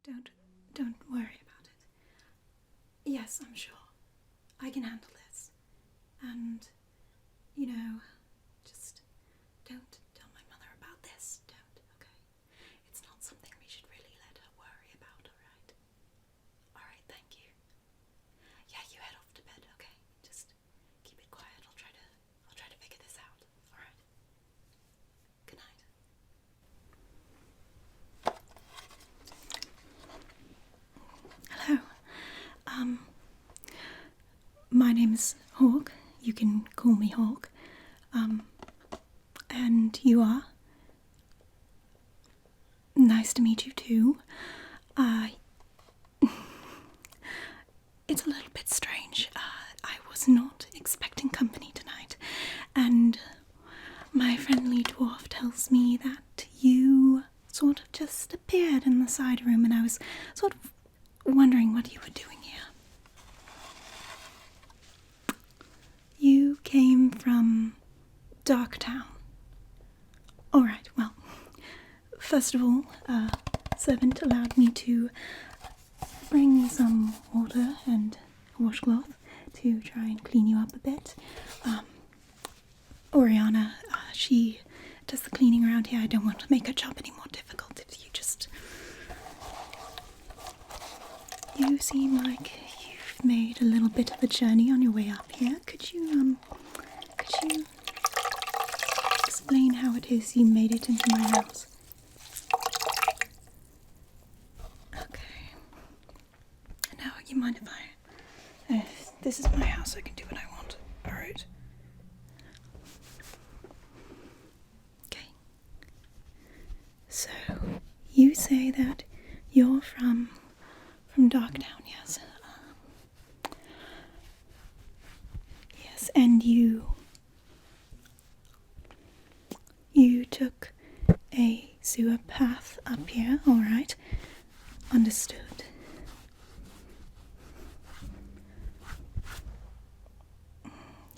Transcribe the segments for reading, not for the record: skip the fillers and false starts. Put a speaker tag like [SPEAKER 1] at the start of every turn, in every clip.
[SPEAKER 1] Don't worry about it. Yes, I'm sure. I can handle this. And, just don't tell my mother about this. Don't, okay? It's not something we should really let her worry about, alright? Alright, thank you. Yeah, you head off to bed, okay? Just keep it quiet. I'll try to figure this out. Alright. Good night. Hello. My name is Hawke. You can call me Hawke. And you are? Nice to meet you too. It's a little bit strange. I was not expecting company tonight, and my friendly dwarf tells me that you sort of just appeared in the side room, and I was sort of wondering what you were doing here. You came from Darktown. Alright, well, first of all, servant allowed me to bring some water and a washcloth to try and clean you up a bit. Oriana, she does the cleaning around here. I don't want to make her job any more difficult if you just... You seem like you've made a little bit of a journey on your way up here. Could you explain how it is you made it into my house? Okay. Now, you mind if this is my house, I can do what I want. Alright. Okay. So, you say that you're from Darktown, yes? Yes, and you took a sewer path up here, alright? Understood.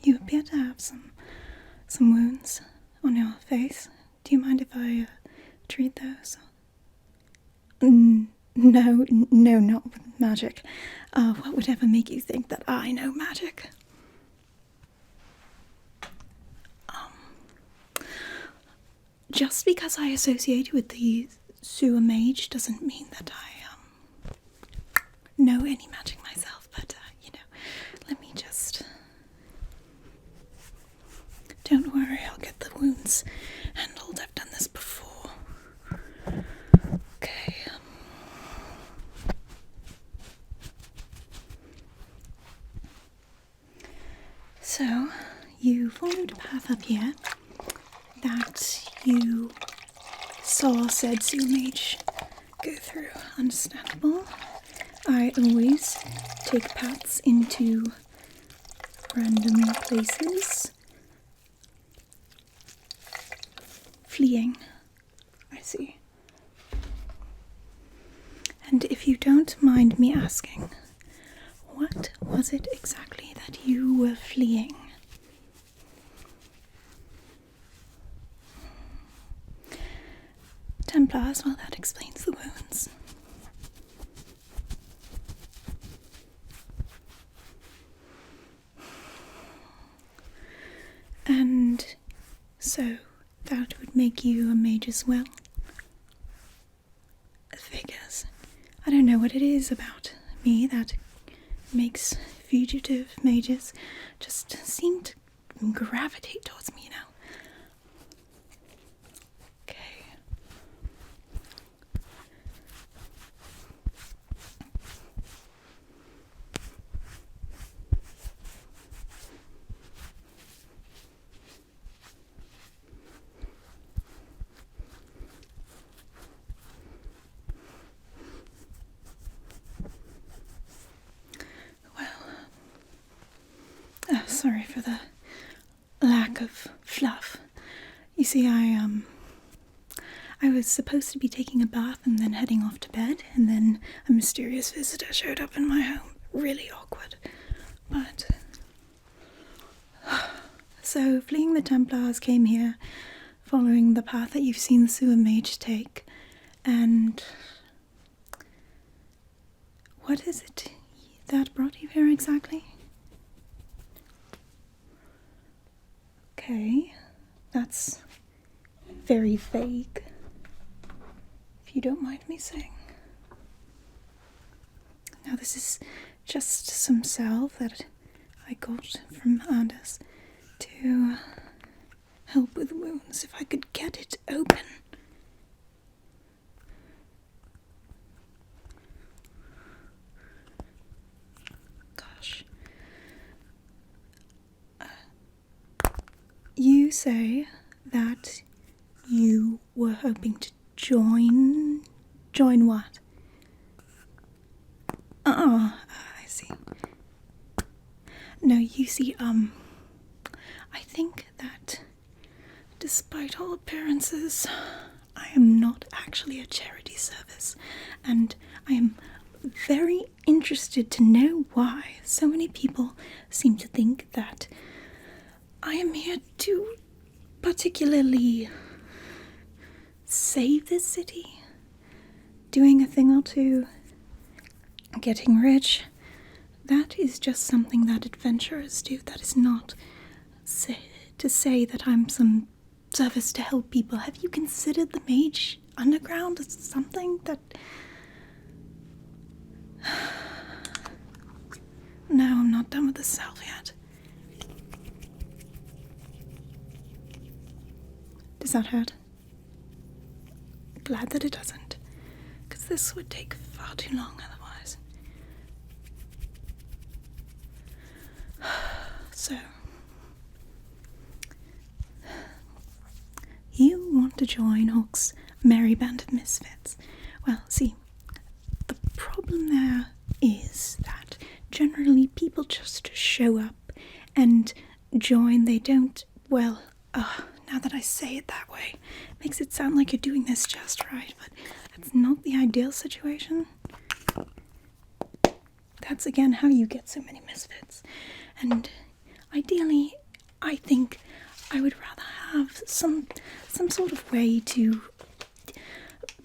[SPEAKER 1] You appear to have some wounds on your face. Do you mind if I treat those? No, not with magic. What would ever make you think that I know magic? Just because I associate with the sewer mage doesn't mean that I know any magic myself, but let me just... Don't worry, I'll get the wounds handled. I've done this before. Okay. So, you followed a path up here that you saw said sewer mage go through. Understandable. I always take paths into random places. Fleeing. I see. And if you don't mind me asking, what was it exactly that you were fleeing? Templars, well, that explains the wounds. And so that would make you a mage as well. Figures. I don't know what it is about me that makes fugitive mages just seem to gravitate towards me, Okay. Sorry for the lack of fluff. You see, I was supposed to be taking a bath and then heading off to bed, and then a mysterious visitor showed up in my home. Really awkward. But... So, fleeing the Templars, came here, following the path that you've seen the sewer mage take, and what is it that brought you here exactly? Okay, that's very vague, if you don't mind me saying. Now, this is just some salve that I got from Anders to help with wounds, if I could get it open. Gosh. You say that you were hoping to join... Join what? I see. No, you see, I think that despite all appearances, I am not actually a charity service, and I am very interested to know why so many people seem to think that I am here to particularly save this city, doing a thing or two, getting rich. That is just something that adventurers do. That is not to say that I'm some service to help people. Have you considered the Mage Underground as something that... No, I'm not done with the salve yet. Does that hurt? Glad that it doesn't, because this would take far too long otherwise. So, you want to join Hawke's merry band of misfits. Well, see, the problem there is that generally people just show up and join. They don't, well, now that I say it that way, it makes it sound like you're doing this just right, but that's not the ideal situation. That's again how you get so many misfits. And ideally, I think I would rather have some sort of way to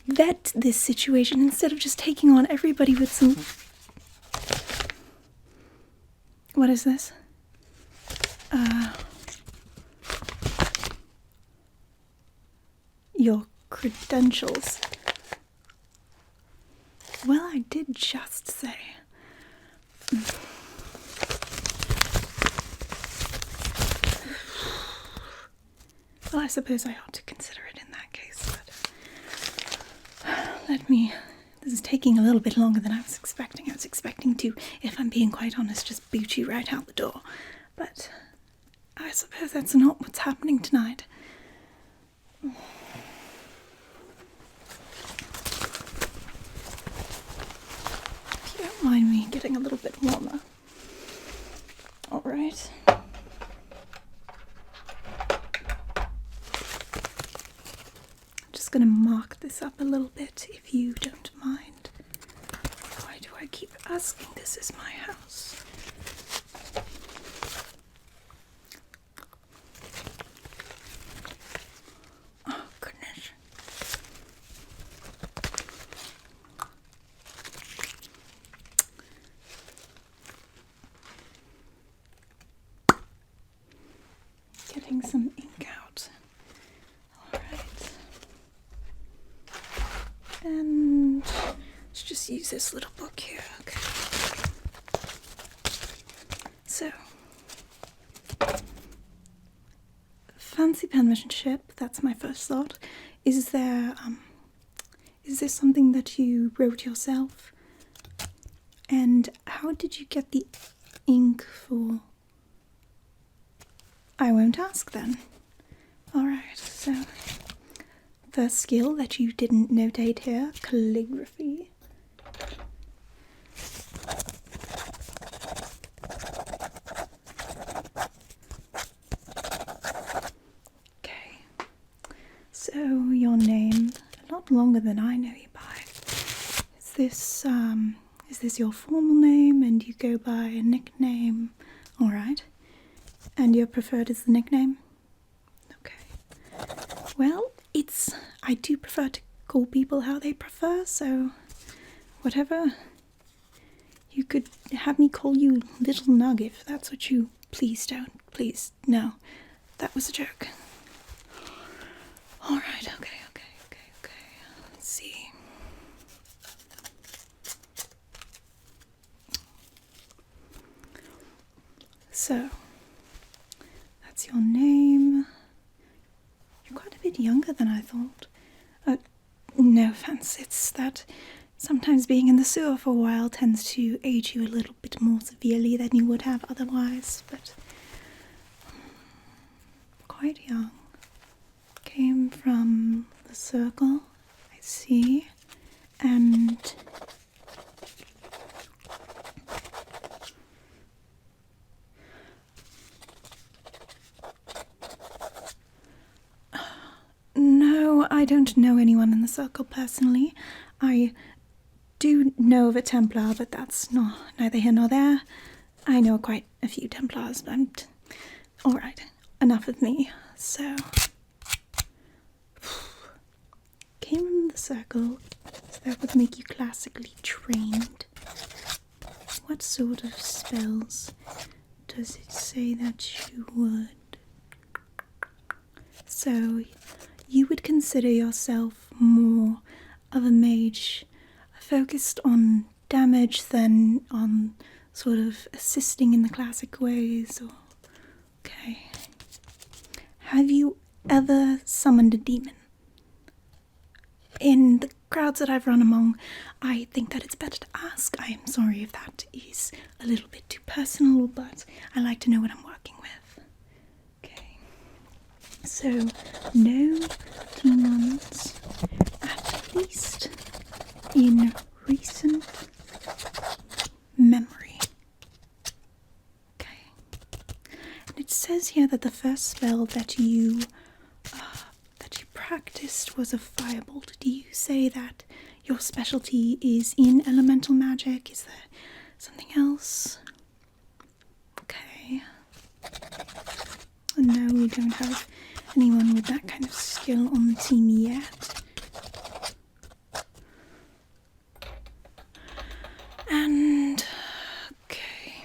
[SPEAKER 1] vet this situation instead of just taking on everybody with some... What is this? Your credentials. Well, I did just say. Well, I suppose I ought to consider it in that case, but this is taking a little bit longer than I was expecting. I was expecting to, if I'm being quite honest, just boot you right out the door. But I suppose that's not what's happening tonight. If you don't mind me getting a little bit warmer. All right. Going to mark this up a little bit if you don't mind. Why do I keep asking? This is my house. Oh, goodness. Getting some ink out. And let's just use this little book here, okay. So, fancy penmanship, that's my first thought. Is this something that you wrote yourself? And how did you get the ink for... I won't ask then. Alright, so... First skill that you didn't notate here, calligraphy. Okay, so your name, a lot longer than I know you by. Is this your formal name and you go by a nickname? Alright, and your preferred is the nickname? Okay, well, I do prefer to call people how they prefer, so whatever You could have me call you Little Nug if that's what you... Please don't. Please, no. That was a joke. Alright, okay. Let's see. So, that's your name. You're quite a bit younger than I thought. No offense, it's that sometimes being in the sewer for a while tends to age you a little bit more severely than you would have otherwise, but quite young. Came from the circle, I see, and no, I don't know anyone in the circle personally. I do know of a Templar, but that's neither here nor there. I know quite a few Templars, but alright, enough of me. So, came from the circle, so that would make you classically trained. What sort of spells does it say that you would? So, you would consider yourself more of a mage, focused on damage than on sort of assisting in the classic ways, or... Okay. Have you ever summoned a demon? In the crowds that I've run among, I think that it's better to ask. I am sorry if that is a little bit too personal, but I like to know what I'm working with. Okay. So, no demons, at least in recent memory. Okay. And it says here that the first spell that you practiced was a firebolt. Do you say that your specialty is in elemental magic? Is there something else? Okay. No, we don't have anyone with that kind of skill on the team yet. And... okay.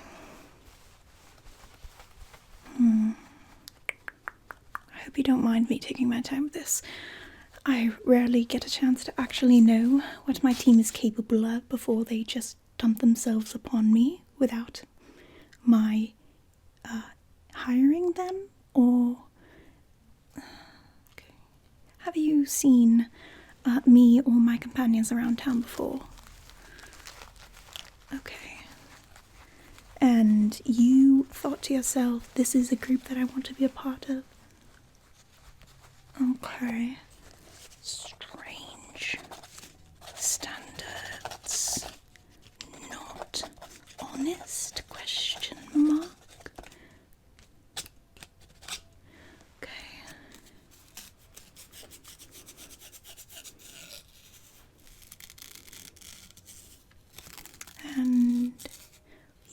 [SPEAKER 1] I hope you don't mind me taking my time with this. I rarely get a chance to actually know what my team is capable of before they just dump themselves upon me without my hiring them, or... Okay. Have you seen me or my companions around town before? Okay. And you thought to yourself, this is a group that I want to be a part of? Okay. Strange. Standards. Not honest? Question mark. Okay. And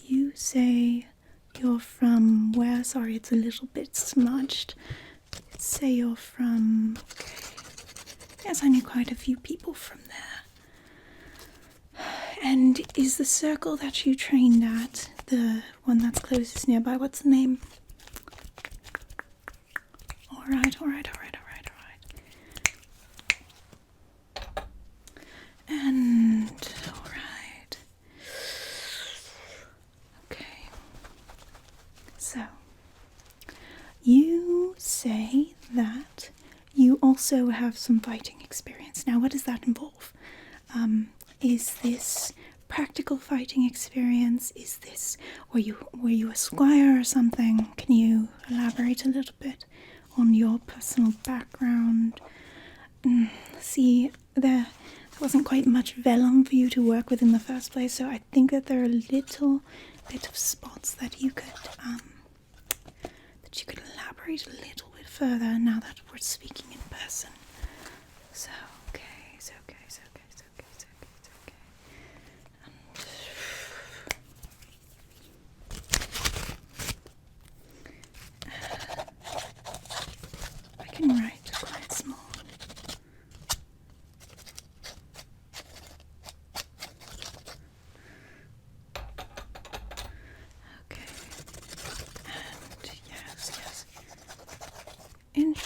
[SPEAKER 1] you say you're from where? Sorry, it's a little bit smudged. Say you're from... Okay. Yes, I knew quite a few people from there. And is the circle that you trained at the one that's closest nearby? What's the name? Alright. And... alright. Okay. So... you say that you also have some fighting experience. Now, what does that involve? Is this practical fighting experience? Is this... were you a squire or something? Can you elaborate a little bit on your personal background? See, there wasn't quite much vellum for you to work with in the first place, so I think that there are a little bit of spots that you could elaborate a little bit further now that we're speaking in person. So, okay. I can write quite small.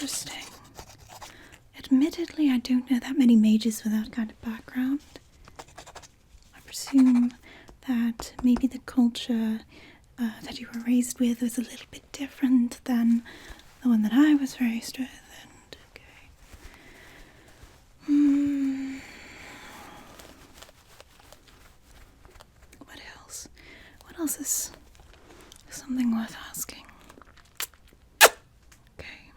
[SPEAKER 1] Interesting. Admittedly, I don't know that many mages with that kind of background. I presume that maybe the culture that you were raised with was a little bit different than the one that I was raised with. And okay. What else? What else is something worth asking? Okay.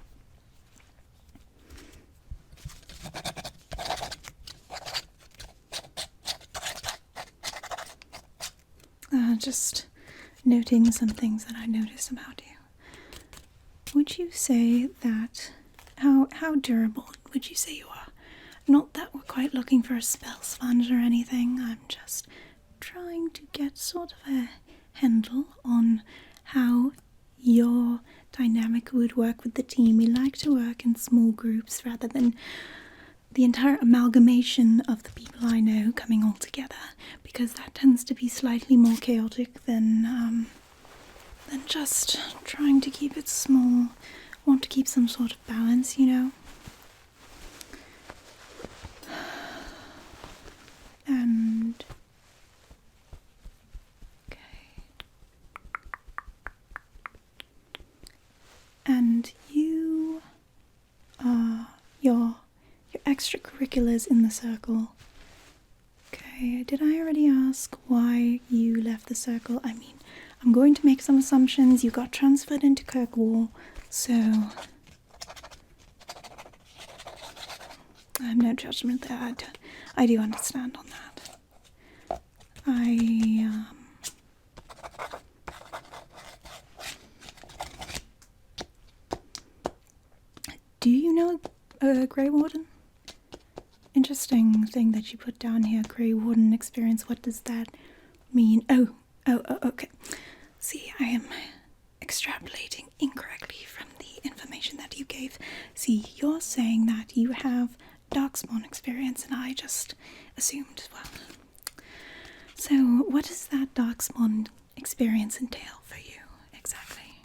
[SPEAKER 1] Just noting some things that I noticed about you. Would you say that, how durable would you say you are? Not that we're quite looking for a spell sponge or anything, I'm just trying to get sort of a handle on how your dynamic would work with the team. We like to work in small groups rather than the entire amalgamation of the people I know coming all together, because that tends to be slightly more chaotic than just trying to keep it small. Want to keep some sort of balance, you know? And okay. And you your extracurriculars in the circle. Okay, did I already ask why you left the circle? I mean, I'm going to make some assumptions. You got transferred into Kirkwall, so I have no judgment there. I do understand on that. Do you know Grey Warden? Interesting thing that you put down here, Grey Warden experience. What does that mean? Oh, okay. See, I am extrapolating incorrectly from the information that you gave. See, you're saying that you have Darkspawn experience, and I just assumed, well. So, what does that Darkspawn experience entail for you, exactly?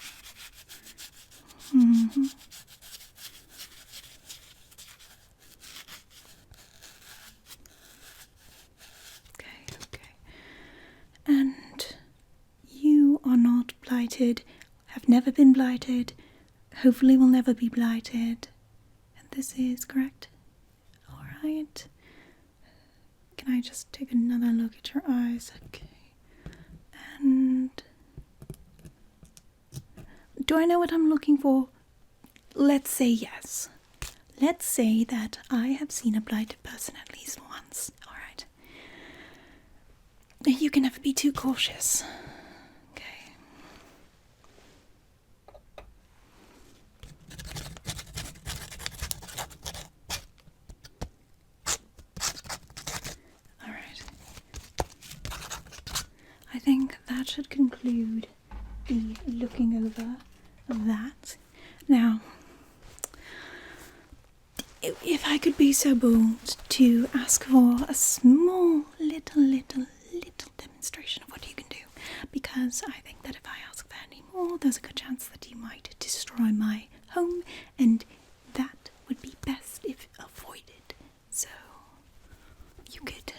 [SPEAKER 1] Okay. And you are not blighted, have never been blighted, hopefully will never be blighted. And this is correct? Alright. Can I just take another look at your eyes? Okay. And do I know what I'm looking for? Let's say yes. Let's say that I have seen a blighted person at least once. Alright. You can never be too cautious. Okay. Alright. I think that should conclude the looking over of that. Now, if I could be so bold to ask for a small little demonstration of what you can do, because I think that if I ask for any more, there's a good chance that you might destroy my home, and that would be best if avoided. So you could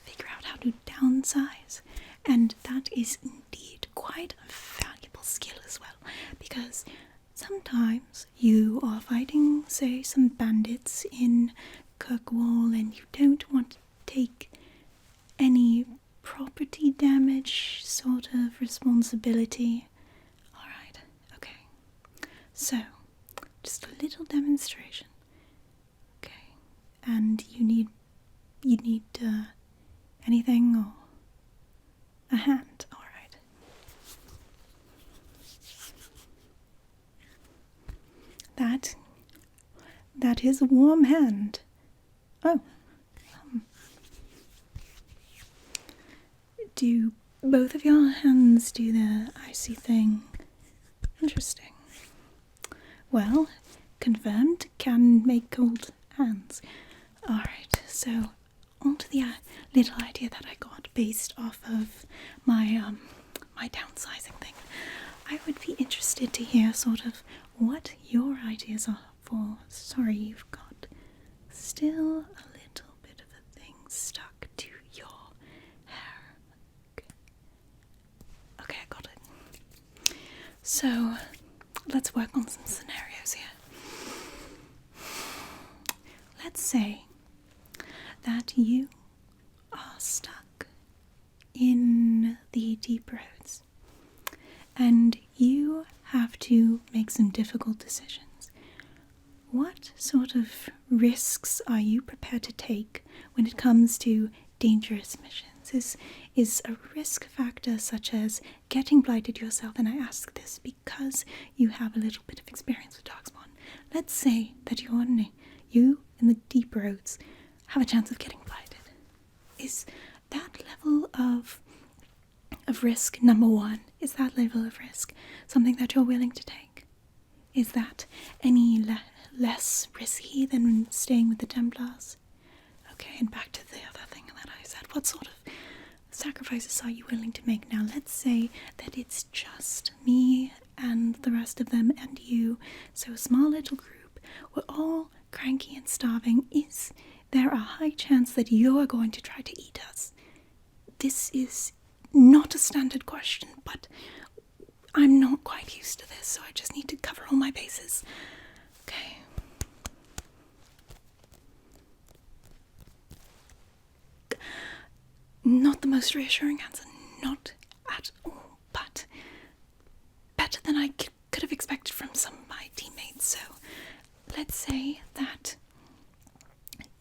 [SPEAKER 1] figure out how to downsize, and that is indeed quite a valuable skill as well, because sometimes you are fighting, say, some bandits in Kirkwall, and you don't want to take any property damage sort of responsibility. Alright, okay. So, just a little demonstration. Okay. And you need anything or a hand? Alright. That is a warm hand. Oh. Do both of your hands do the icy thing? Interesting. Well, confirmed, can make cold hands. Alright, so onto the little idea that I got based off of my downsizing thing. I would be interested to hear sort of what your ideas are for. Sorry, you've got still a little bit of a thing stuck to your hair. Okay, I got it. So, let's work on some scenarios here. Let's say that you are stuck in the deep roads and you have to make some difficult decisions. What sort of risks are you prepared to take when it comes to dangerous missions? Is a risk factor such as getting blighted yourself, and I ask this because you have a little bit of experience with Darkspawn. Let's say that you in the deep roads have a chance of getting blighted. Is that level of risk, number one, is that level of risk something that you're willing to take? Is that any less risky than staying with the Templars? Okay, and back to the other thing that I said. What sort of sacrifices are you willing to make now? Let's say that it's just me and the rest of them and you, so a small little group. We're all cranky and starving. Is there a high chance that you're going to try to eat us? This is not a standard question, but I'm not quite used to this, so I just need to cover all my bases. Okay. Not the most reassuring answer, not at all, but better than I could have expected from some of my teammates. So let's say that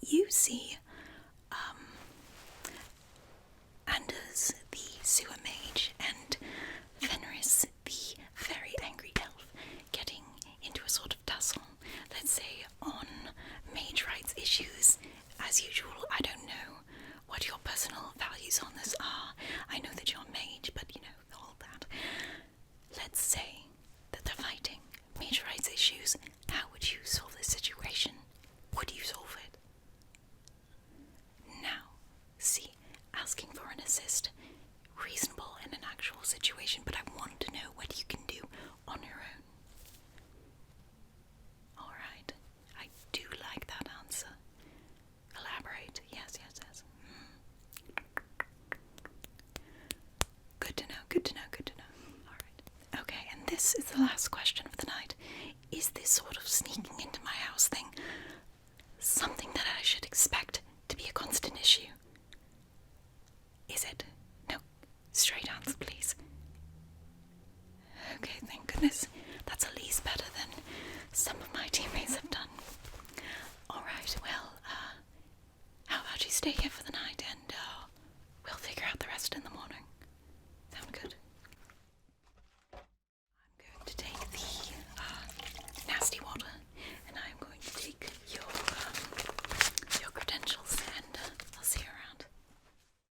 [SPEAKER 1] you see Anders, the sewer mage, and Fenris, the very angry elf, getting into a sort of tussle. Let's say on mage rights issues. As usual, I don't know what your personal values on this are. I know that you're a mage, but all that. Let's say that they're fighting mage rights issues. How would you solve this situation? Would you solve it? Now, see, asking for an assist, reasonable in an actual situation, but I want to know what you can do on your own. Alright, I do like that answer. Elaborate. Yes. Good to know. Alright. Okay, and this is the last question of the night. Is this sort of sneaking into my house thing something that I should expect to be a constant issue? Is it? No. Straight answer, please. Okay, thank goodness. That's at least better than